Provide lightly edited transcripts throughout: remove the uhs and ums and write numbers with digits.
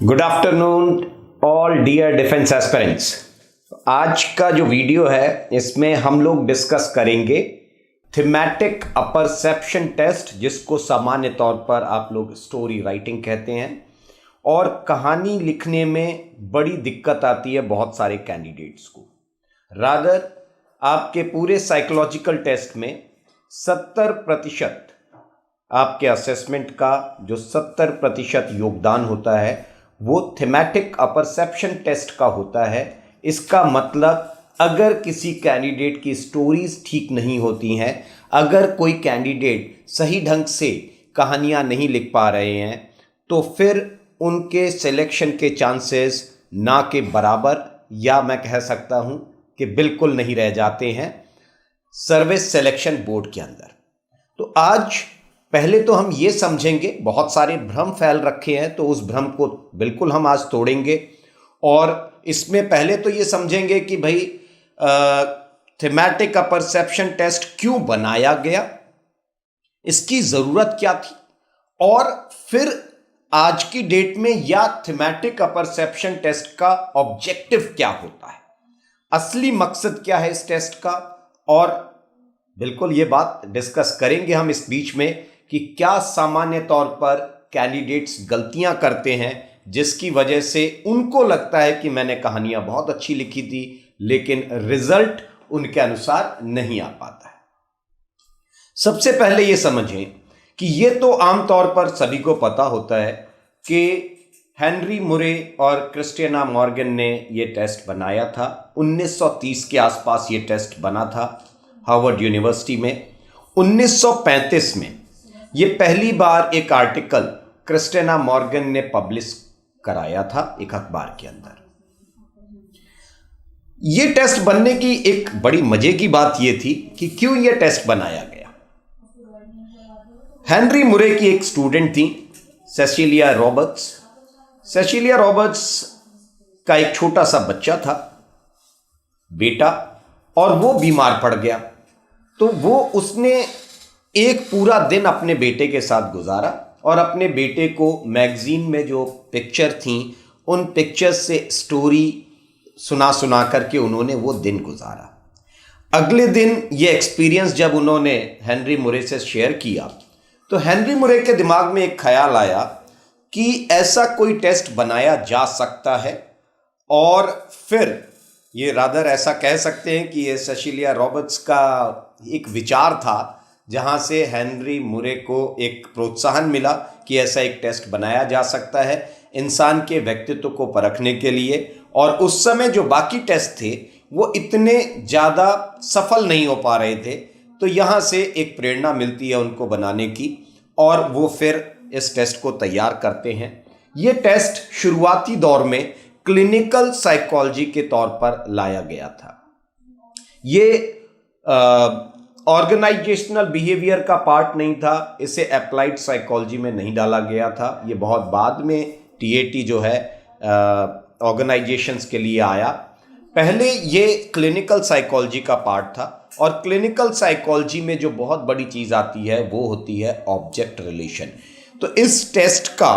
Good afternoon all dear defence aspirants. आज का जो वीडियो है इसमें हम लोग डिस्कस करेंगे थीमेटिक अपरसेप्शन टेस्ट, जिसको सामान्य तौर पर आप लोग स्टोरी राइटिंग कहते हैं। और कहानी लिखने में बड़ी दिक्कत आती है बहुत सारे कैंडिडेट्स को। रादर आपके पूरे साइकोलॉजिकल टेस्ट में 70% आपके असेसमेंट का जो 70% योगदान होता है वो थीमेटिक अपरसेप्शन टेस्ट का होता है। इसका मतलब अगर किसी कैंडिडेट की स्टोरीज ठीक नहीं होती हैं, अगर कोई कैंडिडेट सही ढंग से कहानियां नहीं लिख पा रहे हैं, तो फिर उनके सिलेक्शन के चांसेस ना के बराबर या मैं कह सकता हूं कि बिल्कुल नहीं रह जाते हैं सर्विस सिलेक्शन बोर्ड के अंदर। तो आज पहले तो हम ये समझेंगे, बहुत सारे भ्रम फैल रखे हैं तो उस भ्रम को बिल्कुल हम आज तोड़ेंगे। और इसमें पहले तो ये समझेंगे कि भाई थीमेटिक अपरसेप्शन टेस्ट क्यों बनाया गया, इसकी ज़रूरत क्या थी, और फिर आज की डेट में या थीमेटिक अपरसेप्शन टेस्ट का ऑब्जेक्टिव क्या होता है, असली मकसद क्या है इस टेस्ट का। और बिल्कुल ये बात डिस्कस करेंगे हम इस बीच में कि क्या सामान्य तौर पर कैंडिडेट्स गलतियां करते हैं जिसकी वजह से उनको लगता है कि मैंने कहानियां बहुत अच्छी लिखी थी लेकिन रिजल्ट उनके अनुसार नहीं आ पाता है। सबसे पहले ये समझें कि ये तो आमतौर पर सभी को पता होता है कि हेनरी मुरे और क्रिस्टियाना मॉर्गन ने ये टेस्ट बनाया था। 1930 के आसपास ये टेस्ट बना था हार्वर्ड यूनिवर्सिटी में। 1935 में ये पहली बार एक आर्टिकल क्रिस्टियाना मॉर्गन ने पब्लिश कराया था एक अखबार के अंदर। ये टेस्ट बनने की एक बड़ी मजे की बात ये थी कि क्यों ये टेस्ट बनाया गया। हेनरी मुरे की एक स्टूडेंट थी सेसिलिया रॉबर्ट्स। सेसिलिया रॉबर्ट्स का एक छोटा सा बच्चा था, बेटा, और वो बीमार पड़ गया। तो उसने एक पूरा दिन अपने बेटे के साथ गुजारा और अपने बेटे को मैगजीन में जो पिक्चर थी उन पिक्चर्स से स्टोरी सुना करके उन्होंने वो दिन गुजारा। अगले दिन ये एक्सपीरियंस जब उन्होंने हेनरी मुरे से शेयर किया तो हेनरी मुरे के दिमाग में एक ख्याल आया कि ऐसा कोई टेस्ट बनाया जा सकता है। और फिर ये रादर ऐसा कह सकते हैं कि ये सेसिलिया रॉबर्ट्स का एक विचार था, जहां से हेनरी मुरे को एक प्रोत्साहन मिला कि ऐसा एक टेस्ट बनाया जा सकता है इंसान के व्यक्तित्व को परखने के लिए। और उस समय जो बाकी टेस्ट थे वो इतने ज़्यादा सफल नहीं हो पा रहे थे, तो यहाँ से एक प्रेरणा मिलती है उनको बनाने की और वो फिर इस टेस्ट को तैयार करते हैं। ये टेस्ट शुरुआती दौर में क्लिनिकल साइकोलॉजी के तौर पर लाया गया था। ये ऑर्गेनाइजेशनल बिहेवियर का पार्ट नहीं था, इसे अप्लाइड साइकोलॉजी में नहीं डाला गया था। ये बहुत बाद में टीएटी जो है ऑर्गेनाइजेशंस के लिए आया। पहले ये क्लिनिकल साइकोलॉजी का पार्ट था। और क्लिनिकल साइकोलॉजी में जो बहुत बड़ी चीज़ आती है वो होती है ऑब्जेक्ट रिलेशन। तो इस टेस्ट का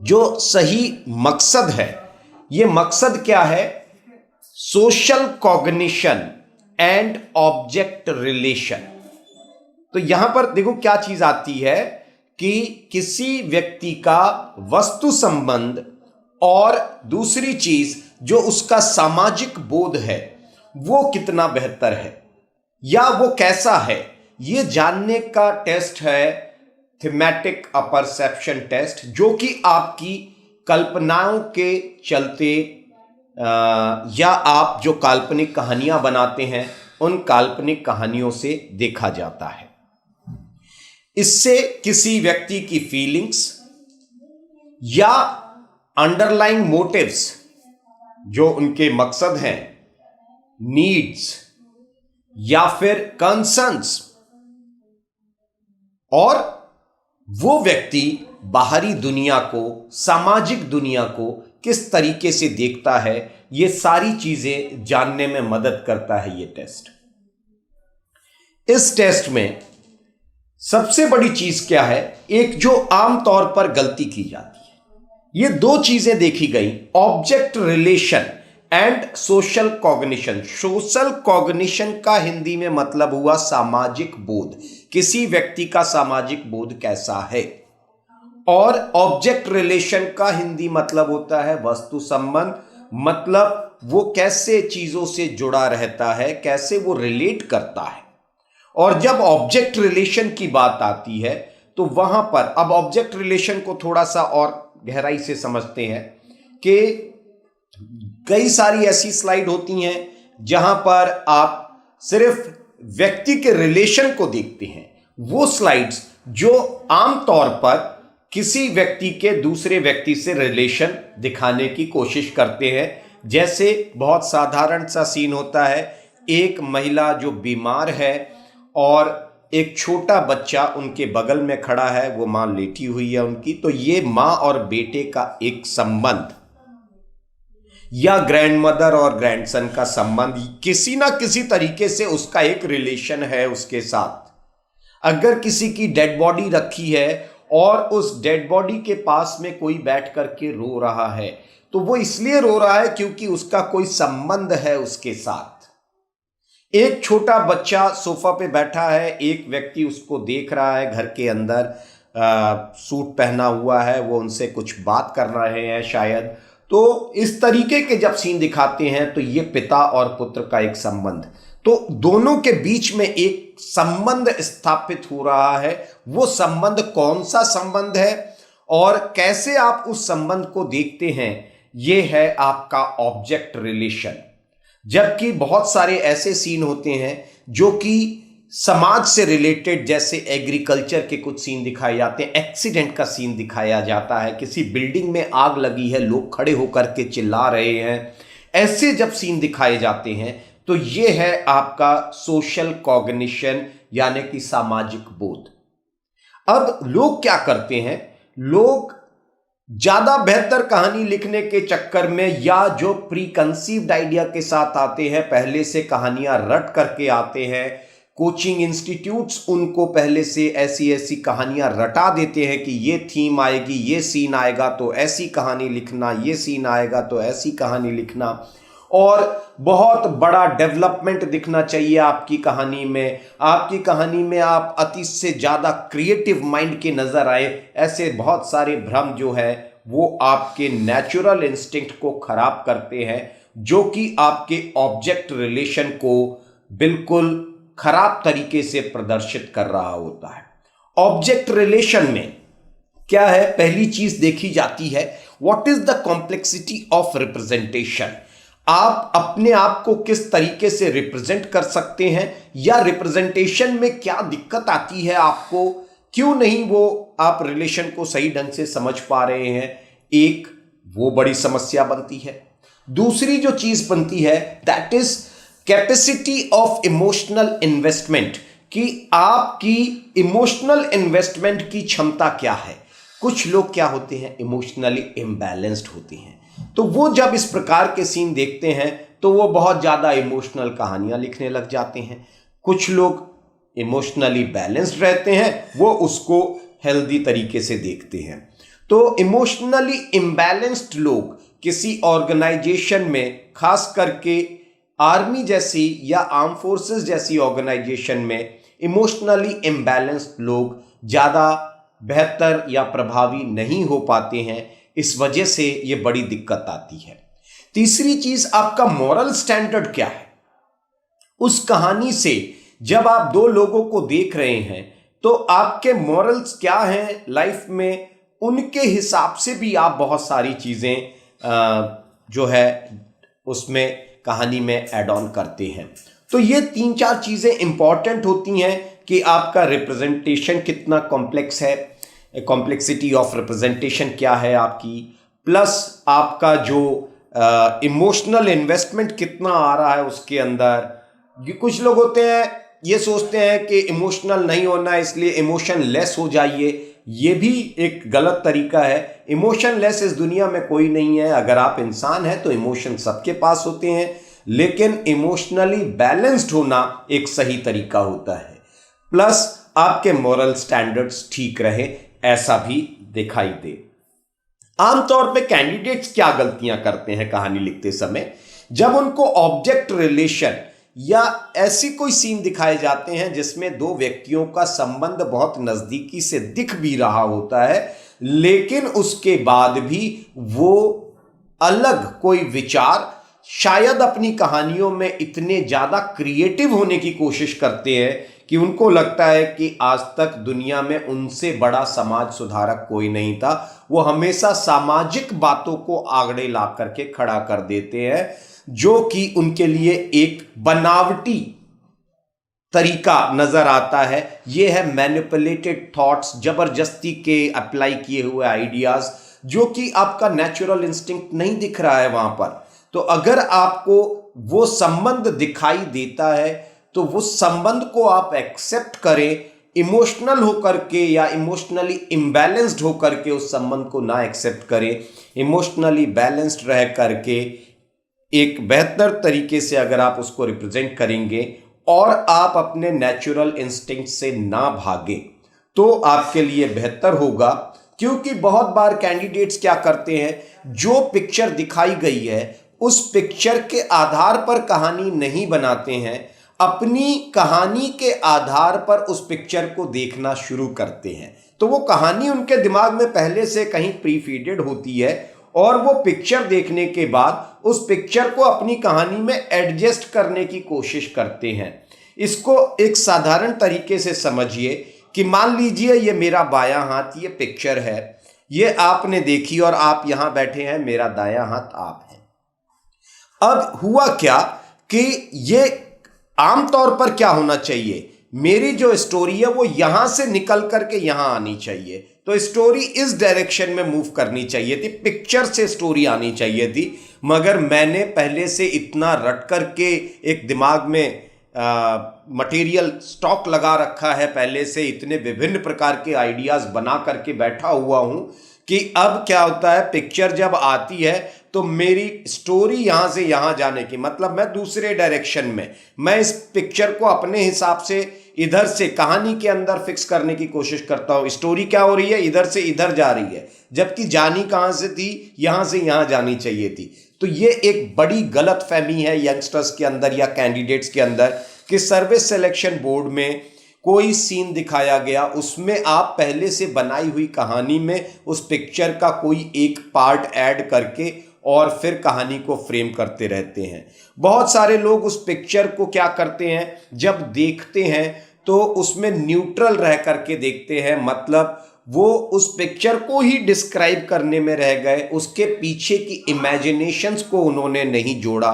जो सही मकसद है, ये मकसद क्या है? Social cognition and object relation. तो यहां पर देखो क्या चीज आती है कि किसी व्यक्ति का वस्तु संबंध और दूसरी चीज जो उसका सामाजिक बोध है वो कितना बेहतर है या वो कैसा है, ये जानने का टेस्ट है थीमेटिक अपरसेप्शन टेस्ट, जो कि आपकी कल्पनाओं के चलते या आप जो काल्पनिक कहानियां बनाते हैं उन काल्पनिक कहानियों से देखा जाता है। इससे किसी व्यक्ति की फीलिंग्स या अंडरलाइंग मोटिव्स, जो उनके मकसद हैं, नीड्स या फिर कंसर्न्स, और वो व्यक्ति बाहरी दुनिया को, सामाजिक दुनिया को किस तरीके से देखता है, ये सारी चीजें जानने में मदद करता है ये टेस्ट। इस टेस्ट में सबसे बड़ी चीज क्या है? एक जो आम तौर पर गलती की जाती है, ये दो चीजें देखी गई, object relation and social cognition. Social cognition का हिंदी में मतलब हुआ सामाजिक बोध, किसी व्यक्ति का सामाजिक बोध कैसा है। और ऑब्जेक्ट रिलेशन का हिंदी मतलब होता है वस्तु संबंध, मतलब वो कैसे चीजों से जुड़ा रहता है, कैसे वो रिलेट करता है। और जब ऑब्जेक्ट रिलेशन की बात आती है तो वहां पर अब ऑब्जेक्ट रिलेशन को थोड़ा सा और गहराई से समझते हैं कि कई सारी ऐसी स्लाइड होती हैं जहां पर आप सिर्फ व्यक्ति के रिलेशन को देखते हैं। वो स्लाइड्स जो आमतौर पर किसी व्यक्ति के दूसरे व्यक्ति से रिलेशन दिखाने की कोशिश करते हैं। जैसे बहुत साधारण सा सीन होता है, एक महिला जो बीमार है और एक छोटा बच्चा उनके बगल में खड़ा है, वो मां लेटी हुई है उनकी, तो ये मां और बेटे का एक संबंध या ग्रैंडमदर और ग्रैंडसन का संबंध, किसी ना किसी तरीके से उसका एक रिलेशन है उसके साथ। अगर किसी की डेड बॉडी रखी है और उस डेड बॉडी के पास में कोई बैठ करके रो रहा है, तो वो इसलिए रो रहा है क्योंकि उसका कोई संबंध है उसके साथ। एक छोटा बच्चा सोफा पे बैठा है, एक व्यक्ति उसको देख रहा है, घर के अंदर सूट पहना हुआ है, वो उनसे कुछ बात कर रहे हैं शायद। तो इस तरीके के जब सीन दिखाते हैं तो ये पिता और पुत्र का एक संबंध, तो दोनों के बीच में एक संबंध स्थापित हो रहा है। वो संबंध कौन सा संबंध है और कैसे आप उस संबंध को देखते हैं, ये है आपका ऑब्जेक्ट रिलेशन। जबकि बहुत सारे ऐसे सीन होते हैं जो कि समाज से रिलेटेड, जैसे एग्रीकल्चर के कुछ सीन दिखाए जाते हैं, एक्सीडेंट का सीन दिखाया जाता है, किसी बिल्डिंग में आग लगी है, लोग खड़े होकर के चिल्ला रहे हैं, ऐसे जब सीन दिखाए जाते हैं तो ये है आपका सोशल कॉग्निशन यानी कि सामाजिक बोध। अब लोग क्या करते हैं, लोग ज्यादा बेहतर कहानी लिखने के चक्कर में या जो प्री कंसीव्ड आइडिया के साथ आते हैं, पहले से कहानियां रट करके आते हैं, कोचिंग इंस्टीट्यूट्स उनको पहले से ऐसी ऐसी कहानियां रटा देते हैं कि ये थीम आएगी, ये सीन आएगा तो ऐसी कहानी लिखना, ये सीन आएगा तो ऐसी कहानी लिखना, और बहुत बड़ा डेवलपमेंट दिखना चाहिए आपकी कहानी में, आपकी कहानी में आप अति से ज़्यादा क्रिएटिव माइंड के नज़र आए। ऐसे बहुत सारे भ्रम जो है वो आपके नेचुरल इंस्टिंक्ट को खराब करते हैं, जो कि आपके ऑब्जेक्ट रिलेशन को बिल्कुल खराब तरीके से प्रदर्शित कर रहा होता है। ऑब्जेक्ट रिलेशन में क्या है, पहली चीज देखी जाती है, what is the complexity of representation. आप अपने आप को किस तरीके से रिप्रेजेंट कर सकते हैं, या रिप्रेजेंटेशन में क्या दिक्कत आती है आपको, क्यों नहीं वो आप रिलेशन को सही ढंग से समझ पा रहे हैं, एक वो बड़ी समस्या बनती है। दूसरी जो चीज बनती है that is capacity of emotional investment, कि आपकी इमोशनल इन्वेस्टमेंट की क्षमता क्या है। कुछ लोग क्या होते हैं, इमोशनली इम्बैलेंस्ड होते हैं, तो वो जब इस प्रकार के सीन देखते हैं तो वो बहुत ज़्यादा इमोशनल कहानियां लिखने लग जाते हैं। कुछ लोग इमोशनली बैलेंस्ड रहते हैं, वो उसको हेल्दी तरीके से देखते हैं। तो इमोशनली इम्बैलेंस्ड लोग किसी ऑर्गेनाइजेशन में, खास करके आर्मी जैसी या आर्म फोर्सेस जैसी ऑर्गेनाइजेशन में, इमोशनली इम्बैलेंस्ड लोग ज़्यादा बेहतर या प्रभावी नहीं हो पाते हैं। इस वजह से ये बड़ी दिक्कत आती है। तीसरी चीज, आपका मॉरल स्टैंडर्ड क्या है। उस कहानी से जब आप दो लोगों को देख रहे हैं तो आपके मॉरल्स क्या हैं लाइफ में, उनके हिसाब से भी आप बहुत सारी चीजें जो है उसमें कहानी में ऐड ऑन करते हैं। तो ये 3-4 चीजें इंपॉर्टेंट होती हैं कि आपका रिप्रेजेंटेशन कितना कॉम्प्लेक्स है, कॉम्प्लेक्सिटी ऑफ रिप्रेजेंटेशन क्या है आपकी, प्लस आपका जो इमोशनल इन्वेस्टमेंट कितना आ रहा है उसके अंदर। कुछ लोग होते हैं ये सोचते हैं कि इमोशनल नहीं होना है इसलिए इमोशन लेस हो जाइए, ये भी एक गलत तरीका है। इमोशन लेस इस दुनिया में कोई नहीं है। अगर आप इंसान हैं तो इमोशन सबके पास होते हैं, लेकिन इमोशनली बैलेंस्ड होना एक सही तरीका होता है। प्लस आपके मॉरल स्टैंडर्ड्स ठीक रहे, ऐसा भी दिखाई दे। आमतौर पे कैंडिडेट्स क्या गलतियां करते हैं कहानी लिखते समय, जब उनको ऑब्जेक्ट रिलेशन या ऐसी कोई सीन दिखाए जाते हैं जिसमें दो व्यक्तियों का संबंध बहुत नजदीकी से दिख भी रहा होता है, लेकिन उसके बाद भी वो अलग कोई विचार शायद अपनी कहानियों में इतने ज्यादा क्रिएटिव होने की कोशिश करते हैं कि उनको लगता है कि आज तक दुनिया में उनसे बड़ा समाज सुधारक कोई नहीं था। वो हमेशा सामाजिक बातों को आगड़े ला करके खड़ा कर देते हैं, जो कि उनके लिए एक बनावटी तरीका नजर आता है। यह है मैनिपुलेटेड थॉट्स, जबरदस्ती के अप्लाई किए हुए आइडियाज, जो कि आपका नेचुरल इंस्टिंक्ट नहीं दिख रहा है वहां पर। तो अगर आपको वो संबंध दिखाई देता है तो वो संबंध को आप एक्सेप्ट करें, इमोशनल होकर के या इमोशनली इम्बैलेंस्ड होकर के उस संबंध को ना एक्सेप्ट करें। इमोशनली बैलेंस्ड रह करके एक बेहतर तरीके से अगर आप उसको रिप्रेजेंट करेंगे और आप अपने नेचुरल इंस्टिंक्ट से ना भागें तो आपके लिए बेहतर होगा। क्योंकि बहुत बार कैंडिडेट्स क्या करते हैं, जो पिक्चर दिखाई गई है उस पिक्चर के आधार पर कहानी नहीं बनाते हैं, अपनी कहानी के आधार पर उस पिक्चर को देखना शुरू करते हैं। तो वो कहानी उनके दिमाग में पहले से कहीं प्रीफीडेड होती है और वो पिक्चर देखने के बाद उस पिक्चर को अपनी कहानी में एडजस्ट करने की कोशिश करते हैं। इसको एक साधारण तरीके से समझिए कि मान लीजिए ये मेरा बायां हाथ, ये पिक्चर है, ये आपने देखी और आप यहां बैठे हैं, मेरा दायां हाथ आप है। अब हुआ क्या कि ये आमतौर पर क्या होना चाहिए, मेरी जो स्टोरी है वो यहां से निकल करके यहां आनी चाहिए। तो स्टोरी इस डायरेक्शन में मूव करनी चाहिए थी, पिक्चर से स्टोरी आनी चाहिए थी, मगर मैंने पहले से इतना रट करके एक दिमाग में मटेरियल स्टॉक लगा रखा है, पहले से इतने विभिन्न प्रकार के आइडियाज बना करके बैठा हुआ हूं कि अब क्या होता है, पिक्चर जब आती है तो मेरी स्टोरी यहां से यहां जाने की मतलब मैं दूसरे डायरेक्शन में, मैं इस पिक्चर को अपने हिसाब से इधर से कहानी के अंदर फिक्स करने की कोशिश करता हूं। स्टोरी क्या हो रही है, इधर से इधर जा रही है, जबकि जानी कहां से थी, यहां से यहां जानी चाहिए थी। तो ये एक बड़ी गलत फहमी है यंगस्टर्स के अंदर या कैंडिडेट्स के अंदर कि सर्विस सिलेक्शन बोर्ड में कोई सीन दिखाया गया, उसमें आप पहले से बनाई हुई कहानी में उस पिक्चर का कोई एक पार्ट ऐड करके और फिर कहानी को फ्रेम करते रहते हैं। बहुत सारे लोग उस पिक्चर को क्या करते हैं, जब देखते हैं तो उसमें न्यूट्रल रह करके देखते हैं, मतलब वो उस पिक्चर को ही डिस्क्राइब करने में रह गए, उसके पीछे की इमेजिनेशंस को उन्होंने नहीं जोड़ा।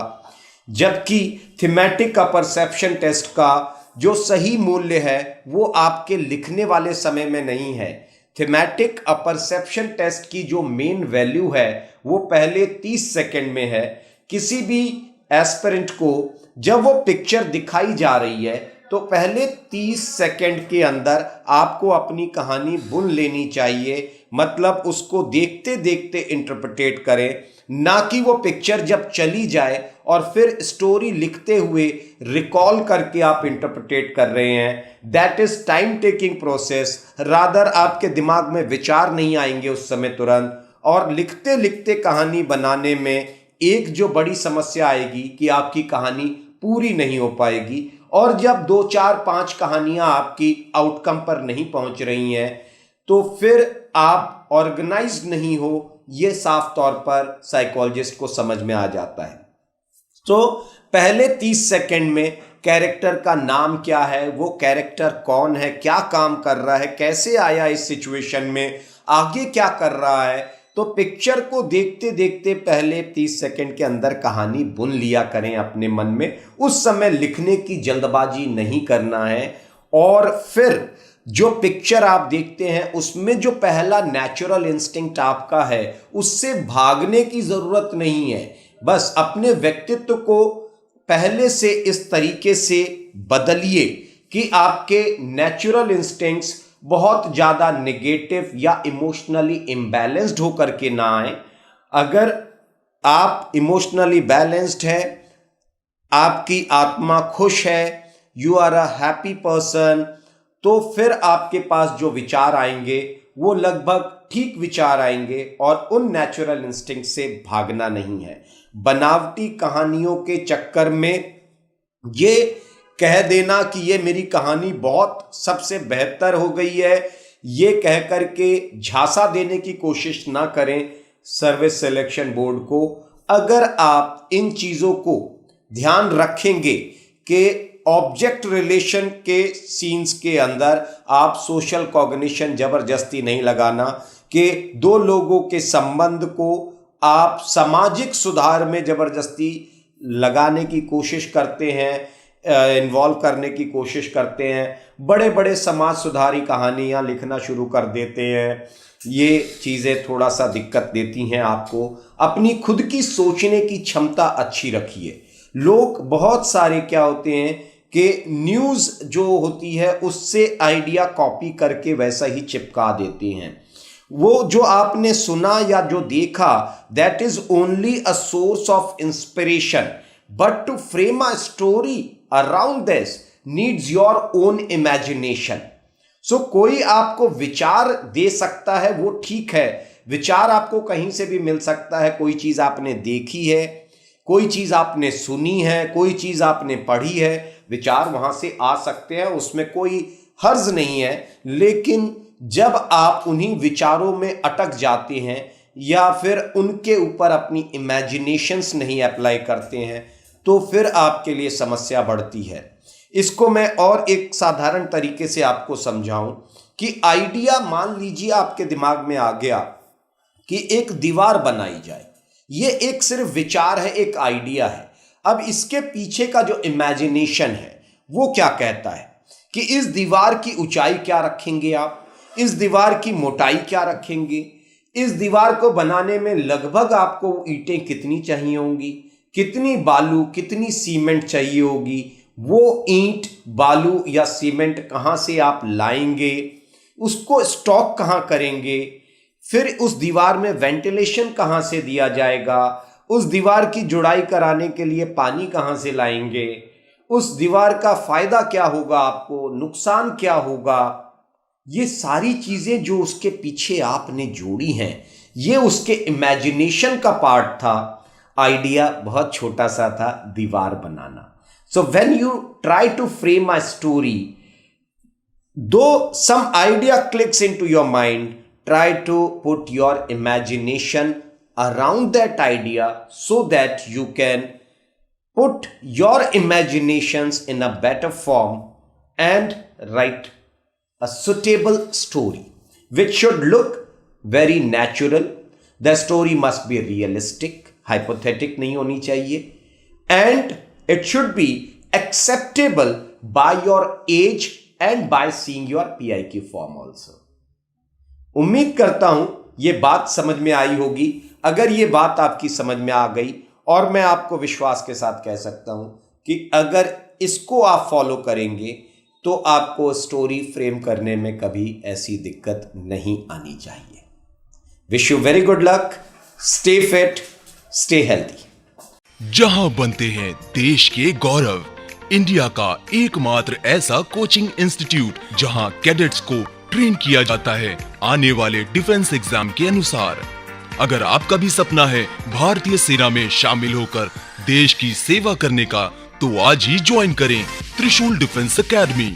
जबकि थीमेटिक का परसेप्शन टेस्ट का जो सही मूल्य है वो आपके लिखने वाले समय में नहीं है। थीमेटिक अपरसेप्शन टेस्ट की जो मेन वैल्यू है वो पहले 30 सेकंड में है। किसी भी एस्पिरेंट को जब वो पिक्चर दिखाई जा रही है तो पहले 30 सेकंड के अंदर आपको अपनी कहानी बुन लेनी चाहिए, मतलब उसको देखते देखते इंटरप्रेट करें, ना कि वो पिक्चर जब चली जाए और फिर स्टोरी लिखते हुए रिकॉल करके आप इंटरप्रेट कर रहे हैं। That is time taking process, rather आपके दिमाग में विचार नहीं आएंगे उस समय तुरंत, और लिखते लिखते कहानी बनाने में एक जो बड़ी समस्या आएगी कि आपकी कहानी पूरी नहीं हो पाएगी, और जब 2, 4, 5 कहानियां आपकी आउटकम पर नहीं पहुंच रही हैं तो फिर आप ऑर्गेनाइज्ड नहीं हो, यह साफ तौर पर साइकोलॉजिस्ट को समझ में आ जाता है। तो पहले 30 सेकंड में कैरेक्टर का नाम क्या है, वो कैरेक्टर कौन है, क्या काम कर रहा है, कैसे आया इस सिचुएशन में, आगे क्या कर रहा है, तो पिक्चर को देखते देखते पहले 30 सेकंड के अंदर कहानी बुन लिया करें अपने मन में। उस समय लिखने की जल्दबाजी नहीं करना है, और फिर जो पिक्चर आप देखते हैं उसमें जो पहला नेचुरल इंस्टिंक्ट आपका है उससे भागने की जरूरत नहीं है। बस अपने व्यक्तित्व को पहले से इस तरीके से बदलिए कि आपके नेचुरल इंस्टिंक्ट्स बहुत ज्यादा नेगेटिव या इमोशनली इम्बैलेंस्ड होकर के ना आए। अगर आप इमोशनली बैलेंस्ड है, आपकी आत्मा खुश है, you are a happy person, तो फिर आपके पास जो विचार आएंगे वो लगभग ठीक विचार आएंगे और उन नेचुरल इंस्टिंक्ट से भागना नहीं है। बनावटी कहानियों के चक्कर में ये कह देना कि ये मेरी कहानी बहुत सबसे बेहतर हो गई है, ये कह करके झांसा देने की कोशिश ना करें सर्विस सिलेक्शन बोर्ड को। अगर आप इन चीज़ों को ध्यान रखेंगे कि ऑब्जेक्ट रिलेशन के सीन्स के अंदर आप सोशल कॉग्निशन जबरदस्ती नहीं लगाना, कि दो लोगों के संबंध को आप सामाजिक सुधार में जबरदस्ती लगाने की कोशिश करते हैं, इन्वॉल्व करने की कोशिश करते हैं, बड़े बड़े समाज सुधारी कहानियां लिखना शुरू कर देते हैं, ये चीज़ें थोड़ा सा दिक्कत देती हैं आपको। अपनी खुद की सोचने की क्षमता अच्छी रखिए। लोग बहुत सारे क्या होते हैं कि न्यूज़ जो होती है उससे आइडिया कॉपी करके वैसा ही चिपका देते हैं। वो जो आपने सुना या जो देखा, that is only a source of inspiration, but to frame a story around this needs your own imagination. So कोई आपको विचार दे सकता है, वो ठीक है, विचार आपको कहीं से भी मिल सकता है। कोई चीज़ आपने देखी है, कोई चीज़ आपने सुनी है, कोई चीज़ आपने पढ़ी है, विचार वहाँ से आ सकते हैं, उसमें कोई हर्ज नहीं है। लेकिन जब आप उन्हीं विचारों में अटक जाते हैं या फिर उनके ऊपर अपनी इमेजिनेशंस नहीं अप्लाई करते हैं, तो फिर आपके लिए समस्या बढ़ती है। इसको मैं और एक साधारण तरीके से आपको समझाऊं कि आइडिया, मान लीजिए आपके दिमाग में आ गया कि एक दीवार बनाई जाए, ये एक सिर्फ विचार है, एक आइडिया है। अब इसके पीछे का जो इमेजिनेशन है वो क्या कहता है कि इस दीवार की ऊंचाई क्या रखेंगे आप, इस दीवार की मोटाई क्या रखेंगे, इस दीवार को बनाने में लगभग आपको ईंटें कितनी चाहिए होंगी, कितनी बालू, कितनी सीमेंट चाहिए होगी, वो ईंट, बालू या सीमेंट कहाँ से आप लाएंगे, उसको स्टॉक कहाँ करेंगे, फिर उस दीवार में वेंटिलेशन कहाँ से दिया जाएगा, उस दीवार की जुड़ाई कराने के लिए पानी कहाँ से लाएंगे, उस दीवार का फायदा क्या होगा आपको, नुकसान क्या होगा। ये सारी चीजें जो उसके पीछे आपने जोड़ी हैं, ये उसके इमेजिनेशन का पार्ट था। आइडिया बहुत छोटा सा था, दीवार बनाना। So when you try to frame a story, though some idea clicks into your mind, try to put your imagination around that idea so that you can put your imaginations in a better form and write a suitable story which should look very natural. The story must be realistic, hypothetical नहीं होनी चाहिए, and it should be acceptable by your age and by seeing your PIQ form also. उम्मीद करता हूं ये बात समझ में आई होगी। अगर ये बात आपकी समझ में आ गई, और मैं आपको विश्वास के साथ कह सकता हूं कि अगर इसको आप फॉलो करेंगे तो आपको स्टोरी फ्रेम करने में कभी ऐसी दिक्कत नहीं आनी चाहिए। Wish you very good luck, stay fit, stay healthy. जहां बनते हैं देश के गौरव, इंडिया का एकमात्र ऐसा कोचिंग इंस्टीट्यूट जहां कैडेट्स को ट्रेन किया जाता है आने वाले डिफेंस एग्जाम के अनुसार। अगर आपका भी सपना है भारतीय सेना में शामिल होकर देश की सेवा करने का, तो आज ही ज्वाइन करें त्रिशूल डिफेंस एकेडमी।